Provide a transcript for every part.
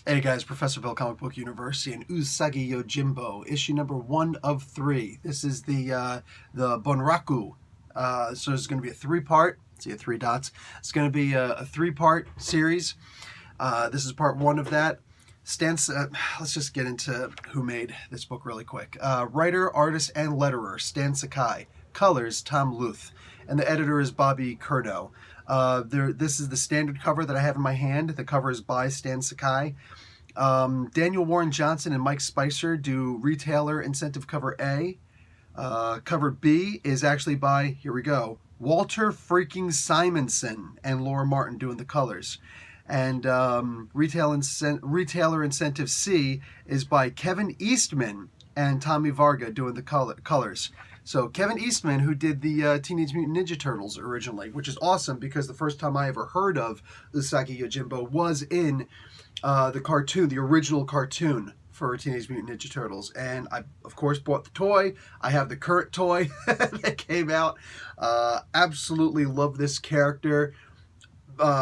Hey guys, Professor Bill, Comic Book University, and Usagi Yojimbo, issue number 1 of 3. This is the Bunraku. So it's going to be a three-part. See, 3 dots. It's going to be a three-part series. This is part 1 of that. Let's just get into who made this book really quick. Writer, artist, and letterer Stan Sakai. Colors Tom Luth, and the editor is Bobby Curdo. This is the standard cover that I have in my hand. The cover is by Stan Sakai. Daniel Warren Johnson and Mike Spicer do retailer incentive cover A. Cover B is actually by, here we go, Walter freaking Simonson and Laura Martin doing the colors. And retailer incentive C is by Kevin Eastman and Tommy Varga doing the colors. So Kevin Eastman, who did the Teenage Mutant Ninja Turtles originally, which is awesome because the first time I ever heard of Usagi Yojimbo was in the cartoon, the original cartoon for Teenage Mutant Ninja Turtles. And I, of course, bought the toy. I have the current toy that came out. Absolutely love this character.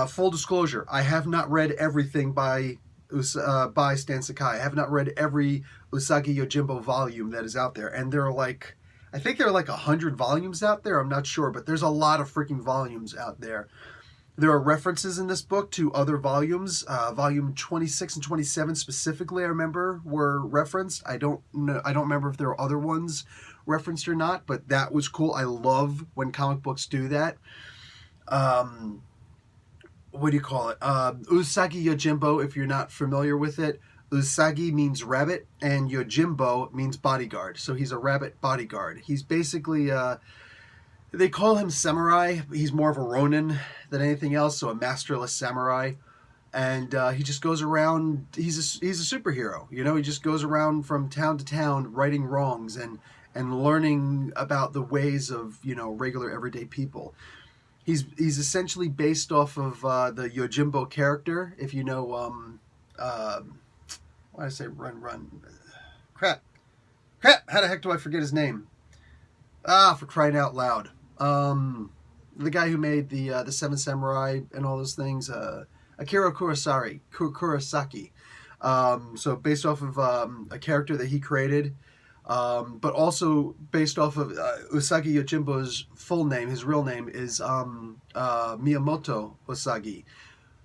Full disclosure, I have not read everything by Stan Sakai. I have not read every Usagi Yojimbo volume that is out there. And there are like, I think there are like 100 volumes out there. I'm not sure, but there's a lot of freaking volumes out there. There are references in this book to other volumes. Volume 26 and 27 specifically, I remember, were referenced. I don't remember if there are other ones referenced or not, but that was cool. I love when comic books do that. What do you call it? Usagi Yojimbo, if you're not familiar with it. Usagi means rabbit, and Yojimbo means bodyguard. So he's a rabbit bodyguard. He's basically, they call him samurai. He's more of a ronin than anything else, so a masterless samurai. And he just goes around, he's a superhero. You know, he just goes around from town to town righting wrongs and learning about the ways of, you know, regular everyday people. He's essentially based off of the Yojimbo character, if you know, why did I say run? Crap. How the heck do I forget his name? For crying out loud. The guy who made the Seven Samurai and all those things, Akira Kurosaki. So based off of a character that he created, but also based off of Usagi Yojimbo's full name. His real name is Miyamoto Usagi.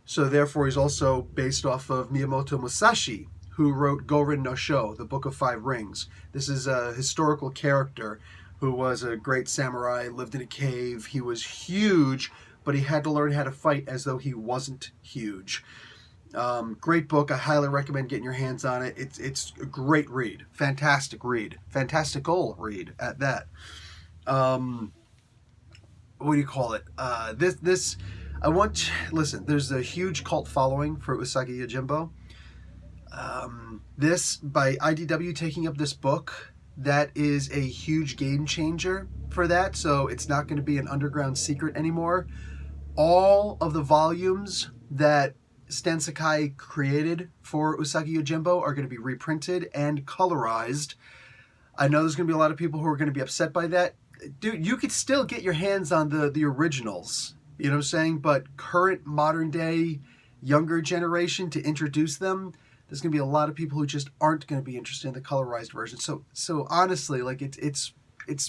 So therefore he's also based off of Miyamoto Musashi, who wrote Gorin no Sho, the Book of Five Rings. This is a historical character who was a great samurai, lived in a cave. He was huge, but he had to learn how to fight as though he wasn't huge. Great book. I highly recommend getting your hands on it. It's a great read. Fantastic read. Fantastical read at that. What do you call it? Listen, there's a huge cult following for Usagi Yojimbo. This, by IDW taking up this book, that is a huge game changer for that. So it's not going to be an underground secret anymore. All of the volumes that Stan Sakai created for Usagi Yojimbo are going to be reprinted and colorized. I know there's going to be a lot of people who are going to be upset by that. Dude, you could still get your hands on the originals, you know what I'm saying? But current, modern day, younger generation, to introduce them, there's going to be a lot of people who just aren't going to be interested in the colorized version. So honestly, like it's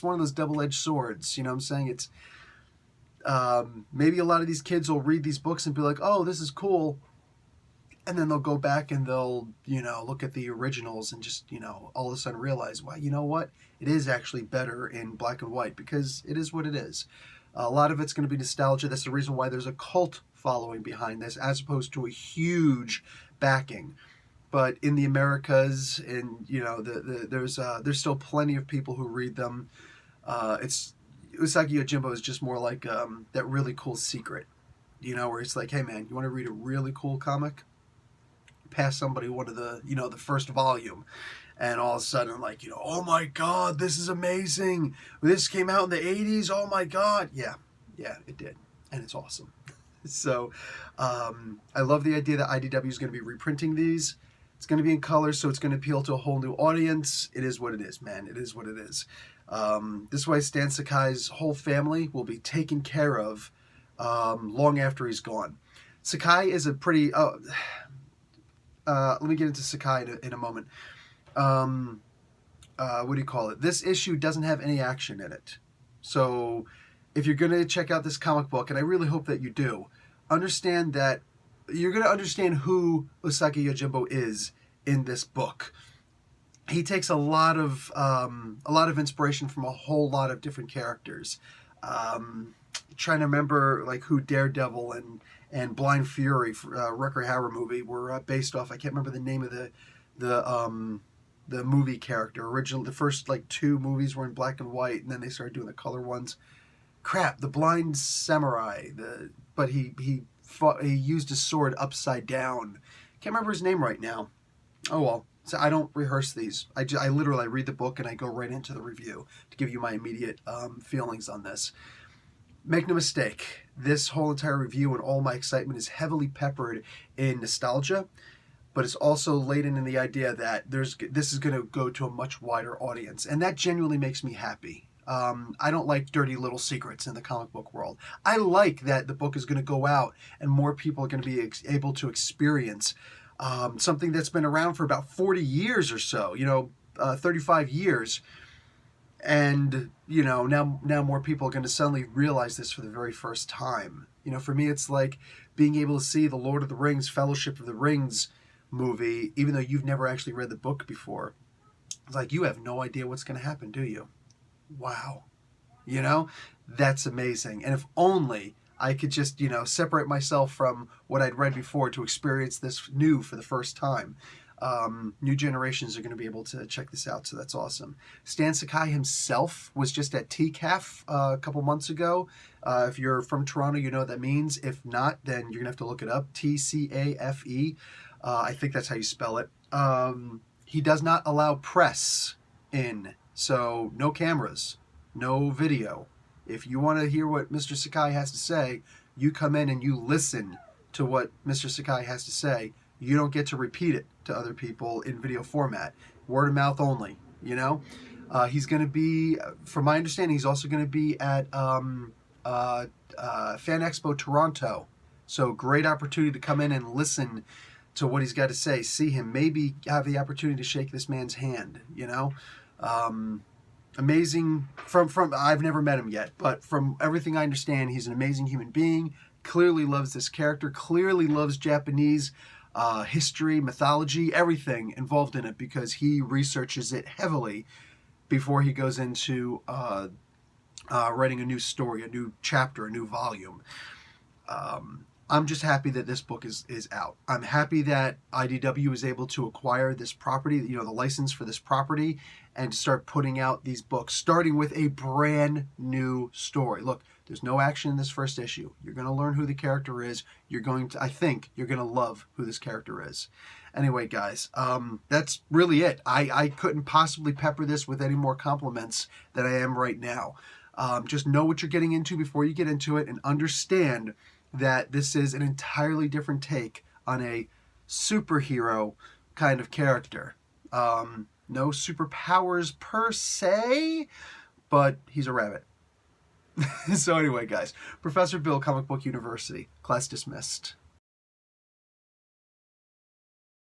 one of those double-edged swords, you know what I'm saying? It's maybe a lot of these kids will read these books and be like, oh, this is cool. And then they'll go back and they'll, you know, look at the originals and just, you know, all of a sudden realize, well, you know what? It is actually better in black and white because it is what it is. A lot of it's going to be nostalgia. That's the reason why there's a cult following behind this as opposed to a huge backing. But in the Americas, and you know, there's still plenty of people who read them. Usagi Yojimbo is just more like that really cool secret, you know, where it's like, hey man, you want to read a really cool comic? Pass somebody one of the, you know, the first volume, and all of a sudden, like, you know, oh my god, this is amazing. This came out in the 80s. Oh my god, yeah, it did, and it's awesome. So, I love the idea that IDW is going to be reprinting these. It's going to be in color, so it's going to appeal to a whole new audience. It is what it is, man. It is what it is. This way, Stan Sakai's whole family will be taken care of long after he's gone. Sakai is a pretty... let me get into Sakai in a moment. What do you call it? This issue doesn't have any action in it. So if you're going to check out this comic book, and I really hope that you do, understand that you're going to understand who Usagi Yojimbo is in this book. He takes a lot of inspiration from a whole lot of different characters. Trying to remember like who Daredevil and Blind Fury, Rucker Hauer movie, were based off. I can't remember the name of the movie character. The first like 2 movies were in black and white, and then they started doing the color ones. Crap, the Blind Samurai. But he used his sword upside down. Can't remember his name right now. Oh well. So I don't rehearse these. I literally read the book and I go right into the review to give you my immediate feelings on this. Make no mistake, this whole entire review and all my excitement is heavily peppered in nostalgia, but it's also laden in the idea that this is going to go to a much wider audience, and that genuinely makes me happy. I don't like dirty little secrets in the comic book world. I like that the book is going to go out and more people are going to be able to experience something that's been around for about 40 years or so, 35 years. And, now more people are going to suddenly realize this for the very first time. For me, it's like being able to see the Lord of the Rings, Fellowship of the Rings movie, even though you've never actually read the book before. It's like, you have no idea what's going to happen, do you? Wow. That's amazing. And if only I could just, separate myself from what I'd read before to experience this new for the first time. New generations are going to be able to check this out, so that's awesome. Stan Sakai himself was just at TCAF a couple months ago. If you're from Toronto, you know what that means. If not, then you're going to have to look it up. TCAFE. I think that's how you spell it. He does not allow press in, so no cameras, no video. If you want to hear what Mr. Sakai has to say, you come in and you listen to what Mr. Sakai has to say. You don't get to repeat it to other people in video format. Word of mouth only, He's going to be, from my understanding, he's also going to be at Fan Expo Toronto. So great opportunity to come in and listen to what he's got to say. See him, maybe have the opportunity to shake this man's hand, Amazing. From I've never met him yet, but from everything I understand, he's an amazing human being. Clearly loves this character. Clearly loves Japanese history, mythology, everything involved in it, because he researches it heavily before he goes into writing a new story, a new chapter, a new volume. I'm just happy that this book is out. I'm happy that IDW is able to acquire this property, the license for this property, and to start putting out these books, starting with a brand new story. Look, there's no action in this first issue. You're going to learn who the character is. I think you're going to love who this character is. Anyway, guys, that's really it. I couldn't possibly pepper this with any more compliments than I am right now. Just know what you're getting into before you get into it, and understand that this is an entirely different take on a superhero kind of character. No superpowers per se, but he's a rabbit. So anyway, guys, Professor Bill, Comic Book University. Class dismissed.